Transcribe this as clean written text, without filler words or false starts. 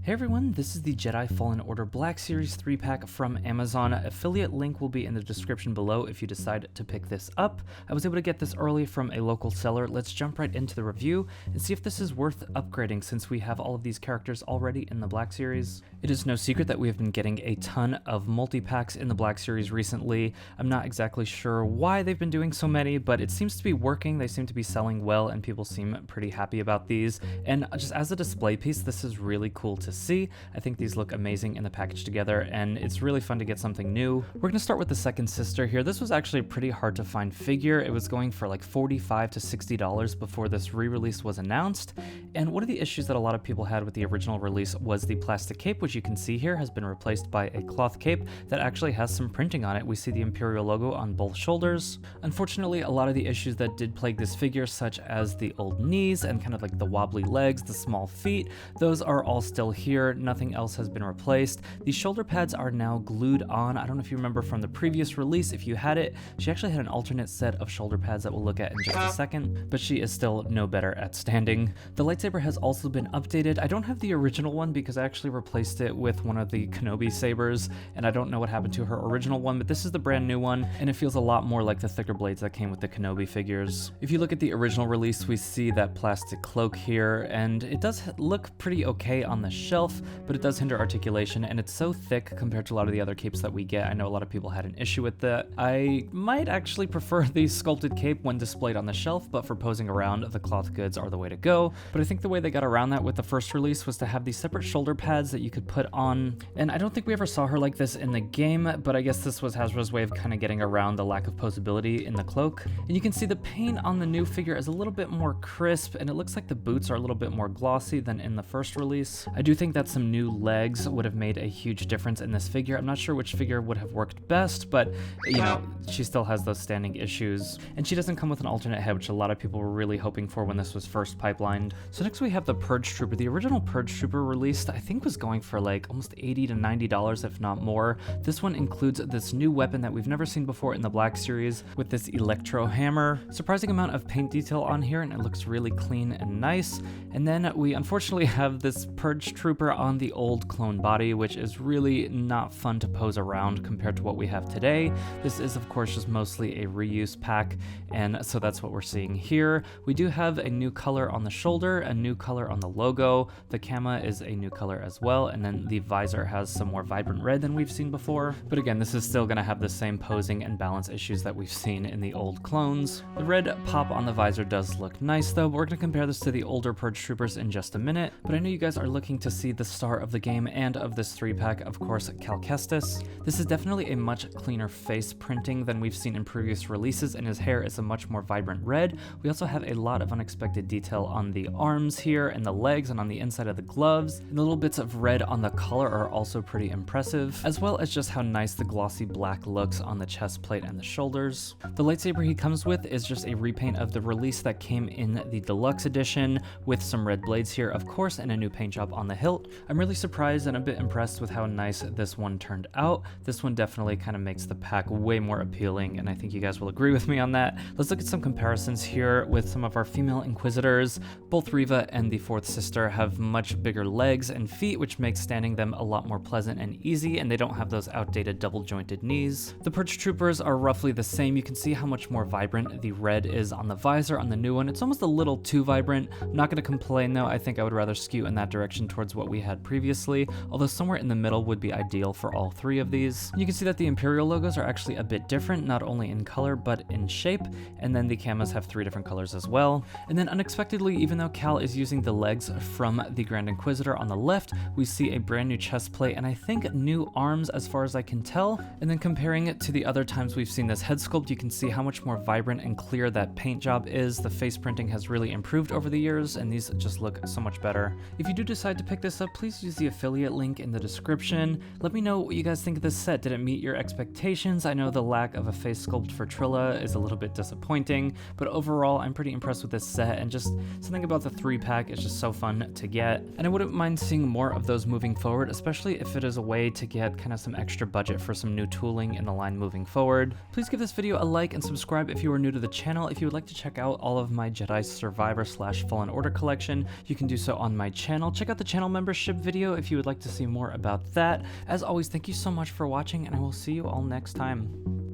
Hey everyone, this is the Jedi Fallen Order Black Series 3-pack from Amazon. Affiliate link will be in the description below if you decide to pick this up. I was able to get this early from a local seller. Let's jump right into the review and see if this is worth upgrading since we have all of these characters already in the Black Series. It is no secret that we have been getting a ton of multi-packs in the Black Series recently. I'm not exactly sure why they've been doing so many, but it seems to be working. They seem to be selling well and people seem pretty happy about these. And just as a display piece, this is really cool to see. I think these look amazing in the package together, and it's really fun to get something new. We're gonna start with the second sister here. This was actually a pretty hard to find figure. It was going for like $45 to $60 before this re-release was announced. And one of the issues that a lot of people had with the original release was the plastic cape, which you can see here has been replaced by a cloth cape that actually has some printing on it. We see the Imperial logo on both shoulders. Unfortunately, a lot of the issues that did plague this figure, such as the old knees and kind of like the wobbly legs, the small feet, those are all still here. Nothing else has been replaced. These shoulder pads are now glued on. I don't know if you remember from the previous release, if you had it, she actually had an alternate set of shoulder pads that we'll look at in just a second, but she is still no better at standing. The lightsaber has also been updated. I don't have the original one because I actually replaced it with one of the Kenobi sabers, and I don't know what happened to her original one, but this is the brand new one, and it feels a lot more like the thicker blades that came with the Kenobi figures. If you look at the original release, we see that plastic cloak here, and it does look pretty okay on the shelf, but it does hinder articulation, and it's so thick compared to a lot of the other capes that we get. I know a lot of people had an issue with that. I might actually prefer the sculpted cape when displayed on the shelf, but for posing around, the cloth goods are the way to go. But I think the way they got around that with the first release was to have these separate shoulder pads that you could put on, and I don't think we ever saw her like this in the game, but I guess this was Hasbro's way of kind of getting around the lack of posability in the cloak. And you can see the paint on the new figure is a little bit more crisp, and it looks like the boots are a little bit more glossy than in the first release. I do think that some new legs would have made a huge difference in this figure. I'm not sure which figure would have worked best, but you know, she still has those standing issues. And she doesn't come with an alternate head, which a lot of people were really hoping for when this was first pipelined. So next we have the Purge Trooper. The original Purge Trooper released, I think, was going for like almost $80 to $90, if not more. This one includes this new weapon that we've never seen before in the Black Series with this Electro Hammer. Surprising amount of paint detail on here, and it looks really clean and nice. And then we unfortunately have this Purge Trooper on the old clone body, which is really not fun to pose around compared to what we have today. This is of course just mostly a reuse pack, and so that's what we're seeing here. We do have a new color on the shoulder, a new color on the logo, the cama is a new color as well, and then the visor has some more vibrant red than we've seen before. But again, this is still going to have the same posing and balance issues that we've seen in the old clones. The red pop on the visor does look nice though, but we're going to compare this to the older Purge Troopers in just a minute. But I know you guys are looking to see the star of the game and of this 3-pack, of course, Cal Kestis. This is definitely a much cleaner face printing than we've seen in previous releases, and his hair is a much more vibrant red. We also have a lot of unexpected detail on the arms here and the legs and on the inside of the gloves, and the little bits of red on the collar are also pretty impressive, as well as just how nice the glossy black looks on the chest plate and the shoulders. The lightsaber he comes with is just a repaint of the release that came in the deluxe edition, with some red blades here, of course, and a new paint job on the hilt. I'm really surprised and a bit impressed with how nice this one turned out. This one definitely kind of makes the pack way more appealing, and I think you guys will agree with me on that. Let's look at some comparisons here with some of our female Inquisitors. Both Reva and the fourth sister have much bigger legs and feet, which makes standing them a lot more pleasant and easy, and they don't have those outdated double jointed knees. The Purge Troopers are roughly the same. You can see how much more vibrant the red is on the visor on the new one. It's almost a little too vibrant. I'm not going to complain though. I think I would rather skew in that direction towards what we had previously, although somewhere in the middle would be ideal for all three of these. You can see that the Imperial logos are actually a bit different, not only in color but in shape, and then the camas have 3 different colors as well. And then unexpectedly, even though Cal is using the legs from the Grand Inquisitor on the left, we see a brand new chest plate and I think new arms as far as I can tell. And then comparing it to the other times we've seen this head sculpt, you can see how much more vibrant and clear that paint job is. The face printing has really improved over the years, and these just look so much better. If you do decide to pick this up, please use the affiliate link in the description. Let me know what you guys think of this set. Did it meet your expectations? I know the lack of a face sculpt for Trilla is a little bit disappointing, but overall I'm pretty impressed with this set, and just something about the 3-pack is just so fun to get. And I wouldn't mind seeing more of those moving forward, especially if it is a way to get kind of some extra budget for some new tooling in the line moving forward. Please give this video a like and subscribe if you are new to the channel. If you would like to check out all of my Jedi Survivor / Fallen Order collection, you can do so on my channel. Check out the channel membership video if you would like to see more about that. As always, thank you so much for watching, and I will see you all next time.